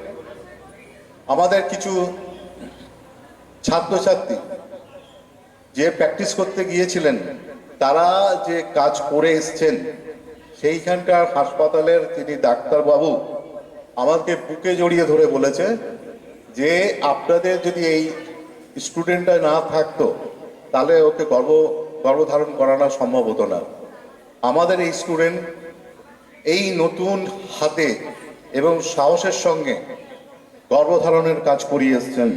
আমাদের কিছু ছাত্রছাত্রী যে প্র্যাকটিস করতে গিয়েছিলেন, তারা যে কাজ করে এসছেন, সেইখানকার হাসপাতালের যিনি ডাক্তারবাবু আমাকে বুকে জড়িয়ে ধরে বলেছে যে আপনাদের যদি এই স্টুডেন্টটা না থাকতো তাহলে ওকে গর্ভধারণ করানো সম্ভব হতো না। আমাদের এই স্টুডেন্ট এই নতুন হাতে এবং সাহসের সঙ্গে গর্ভধারণের কাজ করিয়ে এসছেন,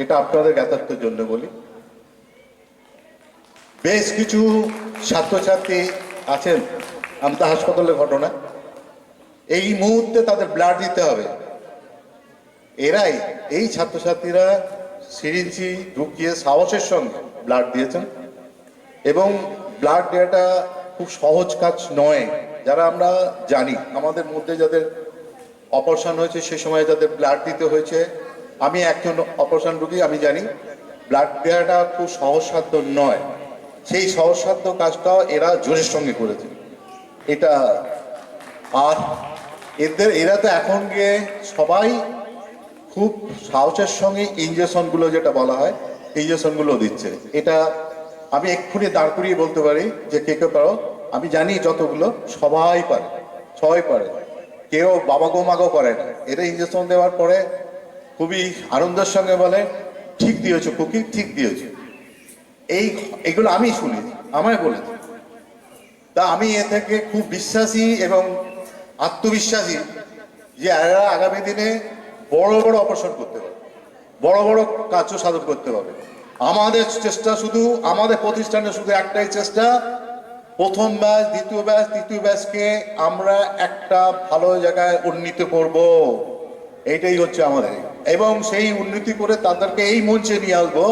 এটা আপনাদের জ্ঞাতার্থের জন্য বলি। বেশ কিছু ছাত্রছাত্রী আছেন আমতা হাসপাতালের ঘটনা, এই মুহূর্তে তাদের ব্লাড দিতে হবে, এরাই এই ছাত্রছাত্রীরা সিরিঞ্জি ঢুকিয়ে সাহসের সঙ্গে ব্লাড দিয়েছেন। এবং ব্লাড দেওয়াটা খুব সহজ কাজ নয়। যারা আমরা জানি, আমাদের মধ্যে যাদের অপারেশন হয়েছে সে সময় যাদের ব্লাড দিতে হয়েছে, আমি একজন অপারেশন রোগী, আমি জানি ব্লাড দেওয়াটা খুব সহজসাধ্য নয়। সেই সহজসাধ্য কাজটাও এরা জোরের সঙ্গে করেছে এটা। আর এরা তো এখন গিয়ে সবাই খুব সাহসের সঙ্গে ইঞ্জেকশনগুলো, যেটা বলা হয় ইঞ্জেকশনগুলো দিচ্ছে। এটা আমি এক্ষুনি দাঁড় করিয়ে বলতে পারি যে কে কে পারো, আমি জানি যতগুলো সবাই পারে, কেউ বাবা গো মাগো করে না। এরা ইঞ্জেকশন দেওয়ার পরে খুবই আনন্দের সঙ্গে বলে ঠিক দিয়েছো খুকি, ঠিক দিয়েছো। এইগুলো আমি শুনেছি, আমায় বলেছি। তা আমি এ থেকে খুব বিশ্বাসী এবং আত্মবিশ্বাসী যে এরা আগামী দিনে বড় বড় অপারেশন করতে পারবে, বড় বড় কার্য সাধন করতে পারবে। আমাদের চেষ্টা শুধু, আমাদের প্রতিষ্ঠানে শুধু একটাই চেষ্টা, প্রথম ব্যাচ, দ্বিতীয় ব্যাচ, তৃতীয় ব্যাচকে আমরা একটা ভালো জায়গায় উন্নীত করব, এইটাই হচ্ছে আমাদের। এবং সেই উন্নতি করে তাদেরকে এই মঞ্চে নিয়ে আসবো,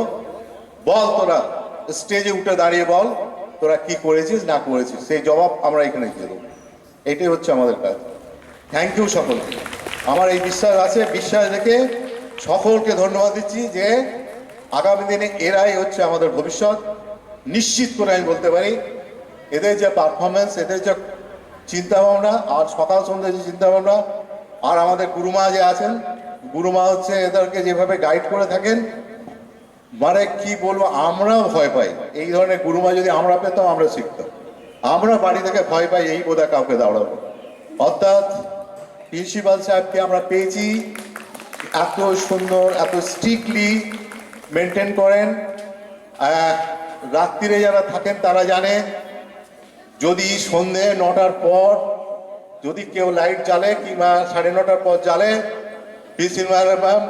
বল তোরা স্টেজে উঠে দাঁড়িয়ে বল তোরা কি করেছিস না করেছিস, সেই জবাব আমরা এখানে দিয়ে দেবো। এটাই হচ্ছে আমাদের কাজ। থ্যাংক ইউ সকলকে। আমার এই বিশ্বাস আছে, বিশ্বাস রেখে সকলকে ধন্যবাদ দিচ্ছি যে আগামী দিনে এরাই হচ্ছে আমাদের ভবিষ্যৎ। নিশ্চিত করে আমি বলতে পারি, এদের যে পারফরমেন্স, এদের যে চিন্তাভাবনা, আর সকাল সন্ধ্যে যে চিন্তাভাবনা, আর আমাদের গুরুমা যে আছেন, গুরুমা হচ্ছে এদেরকে যেভাবে গাইড করে থাকেন, মানে কি বলবো, আমরাও ভয় পাই। এই ধরনের গুরুমা যদি আমরা পেতাম আমরা শিখতাম। আমরা বাড়ি থেকে ভয় পাই এই বোধহয় কাউকে দাঁড়াবো। অর্থাৎ প্রিন্সিপাল সাহেবকে আমরা পেয়েছি, এত সুন্দর, এত স্ট্রিক্টলি মেনটেন করেন। রাত্রিরে যারা থাকেন তারা জানে, যদি সন্ধে 9টার পর যদি কেউ লাইট জ্বালে কিংবা 9:30 পর জ্বালে, প্রিন্সিপাল ম্যাম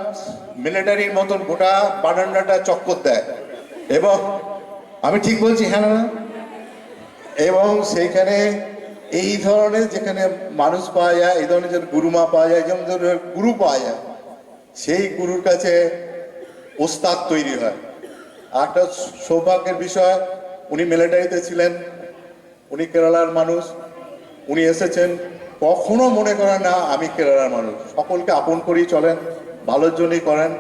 মিলিটারির মতন গোটা বারান্দাটা চক্কর দেয়। এবং আমি ঠিক বলছি হ্যাঁ না? এবং সেইখানে এই ধরনের যেখানে মানুষ পাওয়া যায়, এই ধরনের যেন গুরুমা পাওয়া যায়, যেমন ধরনের গুরু পাওয়া যায়, সেই গুরুর কাছে ওস্তাদ তৈরি হয়। একটা সৌভাগ্যের বিষয়, উনি মিলিটারিতে ছিলেন, উনি কেরালার মানুষ, উনি এসেছেন, কখনো মনে করেন না আমি কেরালার মানুষ, সকলকে আপন করেই চলেন, ভালোর জন্যই করেন,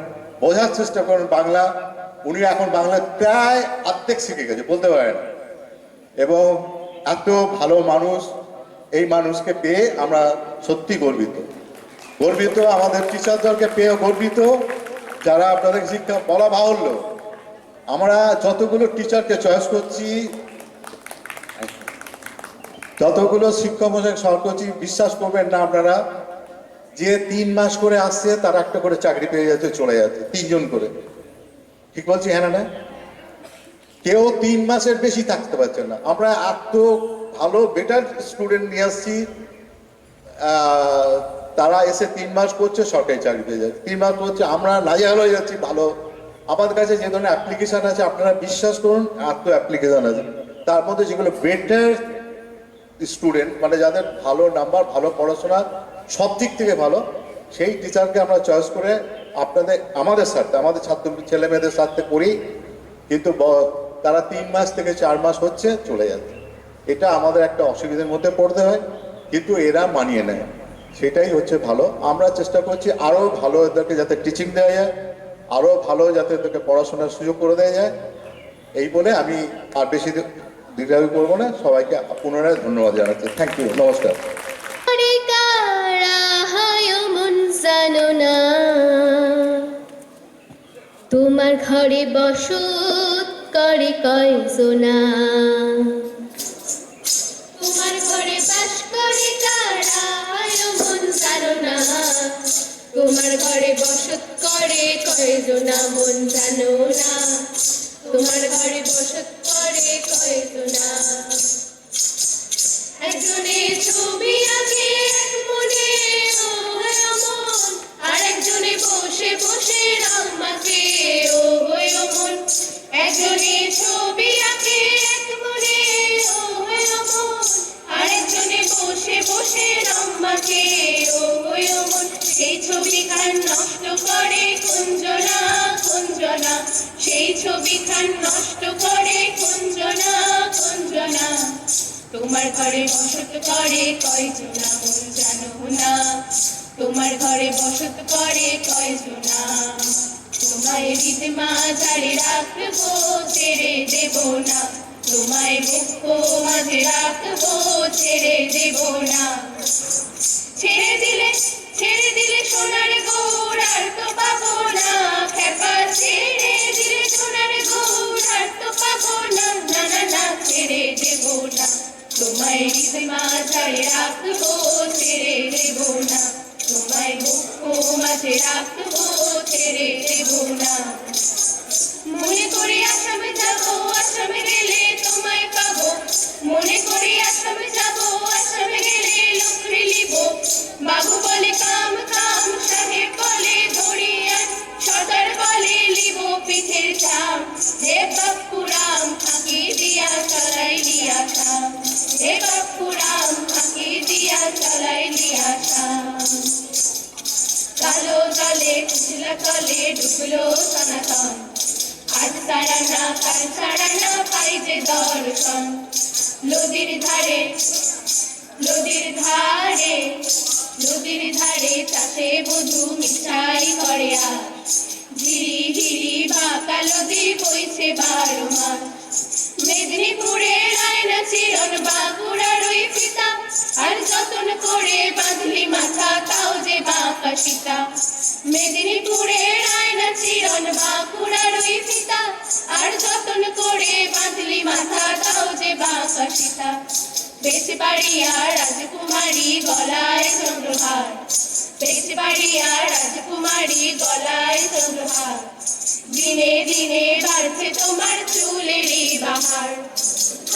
বোঝার চেষ্টা করেন বাংলা। উনি এখন বাংলা প্রায় অর্ধেক শিখে গেছে বলতে পারেন। এবং এত ভালো মানুষ, এই মানুষকে পেয়ে আমরা সত্যি গর্বিত। আমাদের টিচারদেরকে পেয়েও গর্বিত, যারা আপনাদের শিক্ষা বলা বাহুল্য। আমরা যতগুলো টিচারকে চয়েস করছি, যতগুলো শিক্ষক মশাই সর করছি, বিশ্বাস করবেন না আপনারা, যে 3 মাস করে আসছে তারা একটা করে চাকরি পেয়ে যাচ্ছে, চলে যাচ্ছে, 3 জন করে। ঠিক বলছি হ্যাঁ না? কেউ 3 মাসের বেশি থাকতে পারছে না। আমরা এত ভালো বেটার স্টুডেন্ট নিয়ে আসছি, তারা এসে 3 মাস করছে, সরকারি চাকরি পেয়ে যাচ্ছে। 3 মাস করছে, আমরা নাজেহাল হয়ে যাচ্ছি। ভালো, আমাদের কাছে যে ধরনের অ্যাপ্লিকেশন আছে, আপনারা বিশ্বাস করুন এত অ্যাপ্লিকেশন আছে, তার মধ্যে যেগুলো বেটার স্টুডেন্ট, মানে যাদের ভালো নাম্বার, ভালো পড়াশোনা, সব দিক থেকে ভালো, সেই টিচারকে আমরা চয়েস করে আমাদের স্বার্থে, আমাদের ছাত্র ছেলে মেয়েদের স্বার্থে করি, কিন্তু তারা 3 মাস থেকে 4 মাস হচ্ছে চলে যাচ্ছে। এটা আমাদের একটা অসুবিধার মধ্যে পড়তে হয়, কিন্তু এরা মানিয়ে নেয়, সেটাই হচ্ছে ভালো। আমরা চেষ্টা করছি আরও ভালো এদেরকে যাতে টিচিং দেওয়া যায়, আরও ভালো যাতে এদেরকে পড়াশোনার সুযোগ করে দেওয়া যায়। এই বলে আমি আর বেশি দীর্ঘায়ু করবো না। সবাইকে পুনরায় ধন্যবাদ জানাচ্ছি। থ্যাংক ইউ, নমস্কার। ঘরে কারা হয় মন জানো না, তোমার ঘরে বসত করে কয়জনা, তোমার ঘরে বাস করে কারা হয় মন জানো না, তোমার ঘরে বসত করে কয়জনা মন জানো না, তোমার ঘরে বসত করে কয়জনা। একজনে ছবি আঁকে এক মনে ও হয় মন, আর একজনে বসে বসে রং মাখে ও হয় মন। একজনে ছবি আঁকে এক মনে ও হয় মন, আর একজনে বসে বসে রং মাখে ও হয় মন। সেই ছবিখান নষ্ট করে কুঞ্জনা কুঞ্জনা, সেই ছবিখান নষ্ট করে কুঞ্জনা কুঞ্জনা। তোমার ঘরে বসত করে কয়জনা মন জানো না, তোমার ঘরে বসত করে কয়জনা। তোমায় হৃদ মাঝারে রাখবো ছেড়ে দেব না, তোমায় বুক মাঝে রাখবো ছেড়ে দেব না। ছেড়ে দিলে সোনার গৌর আর তো পাবো না, খেপা ছেড়ে দিলে সোনার গৌর আর তো পাবো না, না না না ছেড়ে দেব না। তোমায় হৃদ মাঝারে রাখবো ছেড়ে দেব না, তোমায় বুক মাঝে রাখবো ছেড়ে দেব না। মনে করি আসামে যাবো, আসামে গেলে তোমায় পাবো, মনে করি আসামে যাবো, আসামে গেলে লক্ষ্মী লিব। বাবু বলে কাম কাম, সাহেব বলে ধরিয়ান, সর্দার বলে লিব পিঠের চাম। হে বাপু রাম ফাঁকি দিয়া চালাই লিয়া শাম, হে বাপু রাম ফাঁকি দিয়া চালাই লিয়া শাম। কালো জলে কুচলা কলে ডুবলো সনাতন, আজ ছাড়া না কাল ছাড়া না পাই যে দর্শন। নদীর ধারে নদীর ধারে নদীর ধারে চাষে বধূ মিঠাই করে আজ, ঝিরি ঝিরি বাঁকা নদী বইছে 12 মাস। মেদিনীপুরের আয়না চিরন বাঁকুড়ার ওই ফিতা, আর যতন করে বাঁধলি মাথা তাও যে বাঁকা সীতা। মেদিনীপুরের আয়না চিরন বাঁকুড়ার ওই ফিতা, আর যতন করে বাঁধলি মাথা তাও যে বাঁকা সীতা। বেশ বাড়িয়া রাজকুমারী গলায় চন্দ্রহার, বেশ বাড়িয়া রাজকুমারী গলায় চন্দ্রহার। দিনে দিনে বাড়ছে তোমার চুলেরই বাহার,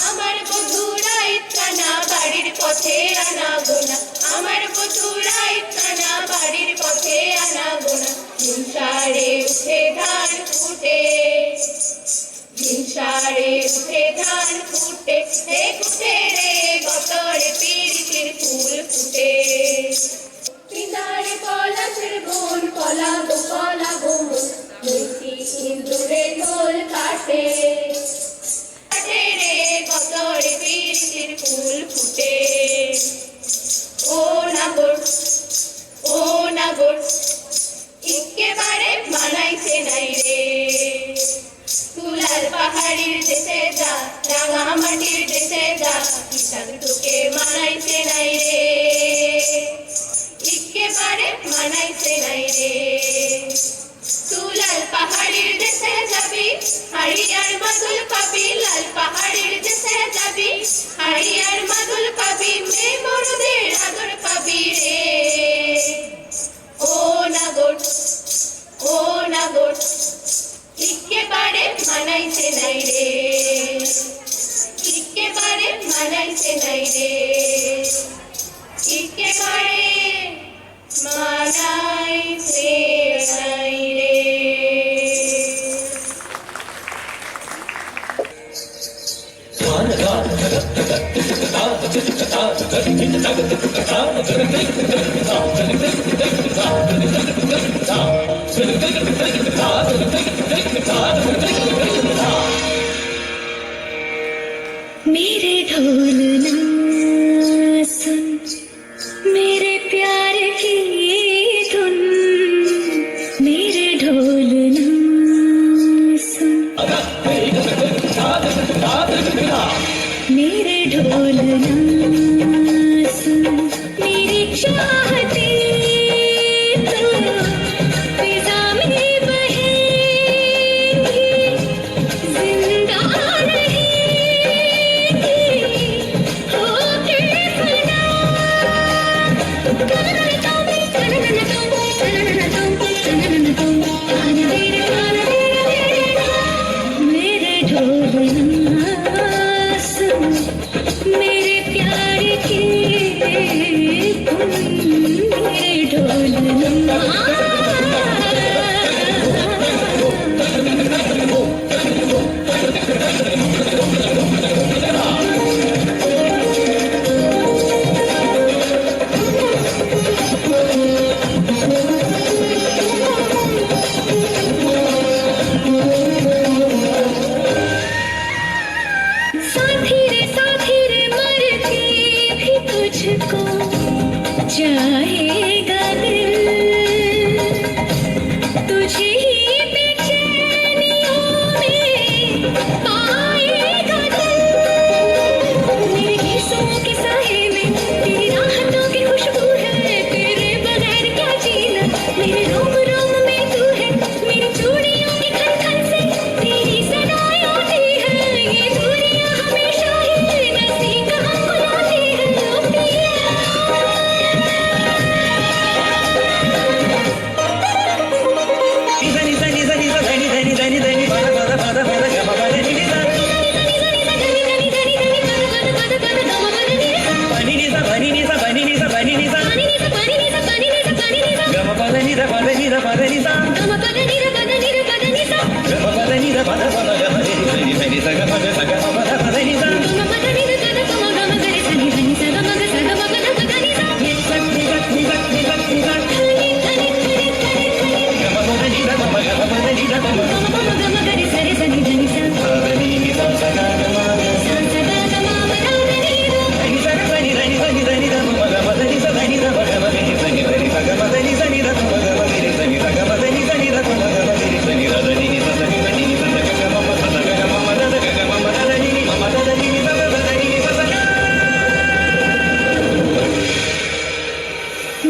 আমার বধুরা ইত্তানা বাড়ির পথে আনা গোনা, আমার বধুরা ইত্তানা বাড়ির পথে আনা গোনা। হিংসারে উঠে ধান ফুটে, হিংসারে উঠে ধান ফুটে, হে ফুটে রে গতরে পিরিতির ফুল ফুটে। পিতারে পলাশের বন পলাগো পলাগো মন, মিষ্টি ইন্দুরে ঢোল কাটে, কাটে রে গতরে পিরিতির ফুল ফুটে। ও নাগর ও নাগর একেবারে মানাইছে নাই রে, তুলার পাহাড়ির দেশে যা, রাঙা মাটির দেশে যা, কিষান তোকে মানাইছে নাই রে, একেবারে মানাইছে নাই রে। তুলার পাহাড়ির দেশে যাবি, হাড়িয়ার মাদুল পাবি, লাল পাহাড়ির দেশে যাবি, হাড়িয়ার মাদুল পাবি, মেয়ে বড়দের আদর পাবি রে। ও নাগর ও নাগর একেবারে মানাইছে নাই রে, একেবারে মানাইছে নাই রে, একেবারে মানাইছে নাই রে। मेरे ढोलना सुन, मेरे प्यार की धुन, मेरे ढोलना सुन, मेरे ढोलना सुन, मेरी चाहती तो फिजा में बहेगी, जिंदा रहेगी होके फना। मेरे ढोलना सुन, मेरे प्यार की धुन, मेरे ढोलना। साथी रे मरती भी तुझको चाहेगा दिल, तुझे ही बेचैनियों में पाएगा दिल। मेरे गीतों के साए में तेरी राहतों की खुशबू है, तेरे बगैर क्या जीना। मेरे रोम रोम में तू है, मेरी चूड़ियों की खन खन से तेरी सदाएं आती है। ये दूरियां हमेशा ही नजदीक हमको लाती है। ओ पिया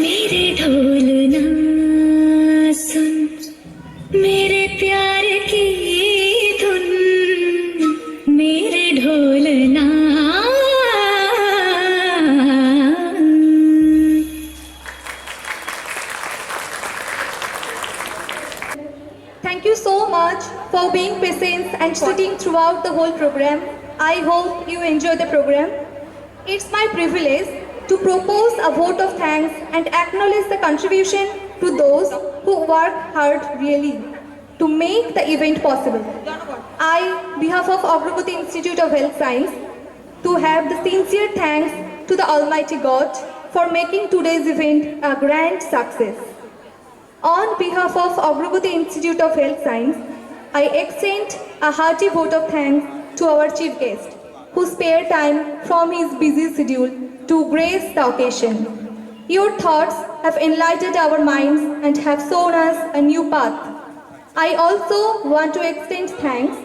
मेरे ढोलना सुन, मेरे प्यार की धुन, मेरे ढोलना। Thank you so much for being present and sitting throughout the whole program. I hope you enjoy the program. It's my privilege to propose a vote of thanks and acknowledge the contribution to those who work hard really to make the event possible. I, behalf of Agragati Institute of Health Science, to have the sincere thanks to the Almighty God for making today's event a grand success. On behalf of Agragati Institute of Health Science, I extend a hearty vote of thanks to our chief guest, who spared time from his busy schedule to grace the occasion. Your thoughts have enlightened our minds and have shown us a new path. I also want to extend thanks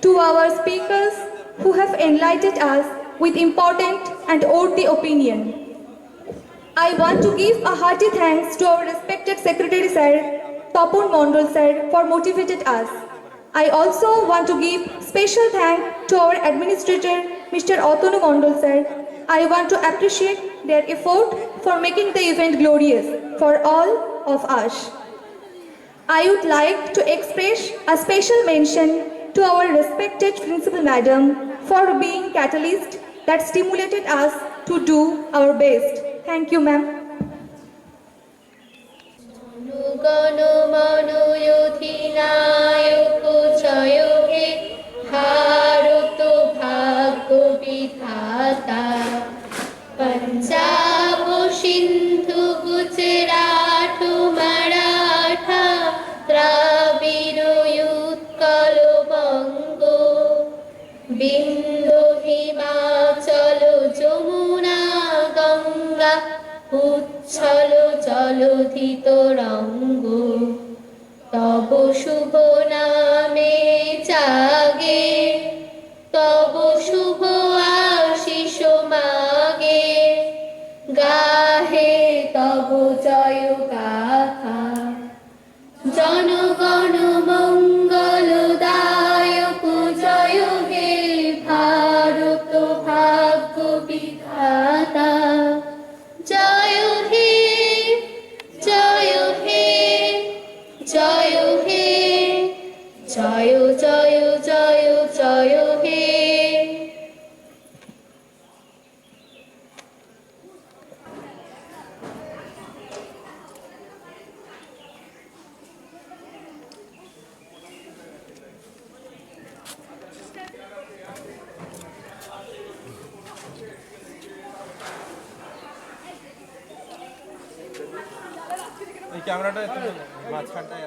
to our speakers who have enlightened us with important and worthy opinion. I want to give a hearty thanks to our respected Secretary Sir, Tapun Mondal Sir, for motivating us. I also want to give special thanks to our Administrator, Mr. Atanu Mondal Sir. I want to appreciate their effort for making the event glorious for all of us. I would like to express a special mention to our respected Principal Madam for being catalyst that stimulated us to do our best. Thank you, ma'am. গণ মনোয়ধিনায়ক জয়গে ভারত ভাগ্য বিধাতা পঞ্জাব সিন্ধু গুজরাট মারাঠা জলধি তরঙ্গ তব শুভ নামে জাগে, তব শুভ আশিস মাগে, গাহে তব জয় গাথা। জনগণ মঙ্গলদায়ক জয় হে ভারত ভাগ্য বিধাতা। জয় হে জয় হে জয় হে জয় জয় জয় জয় হে। এই ক্যামেরাটা মাঝখানটায়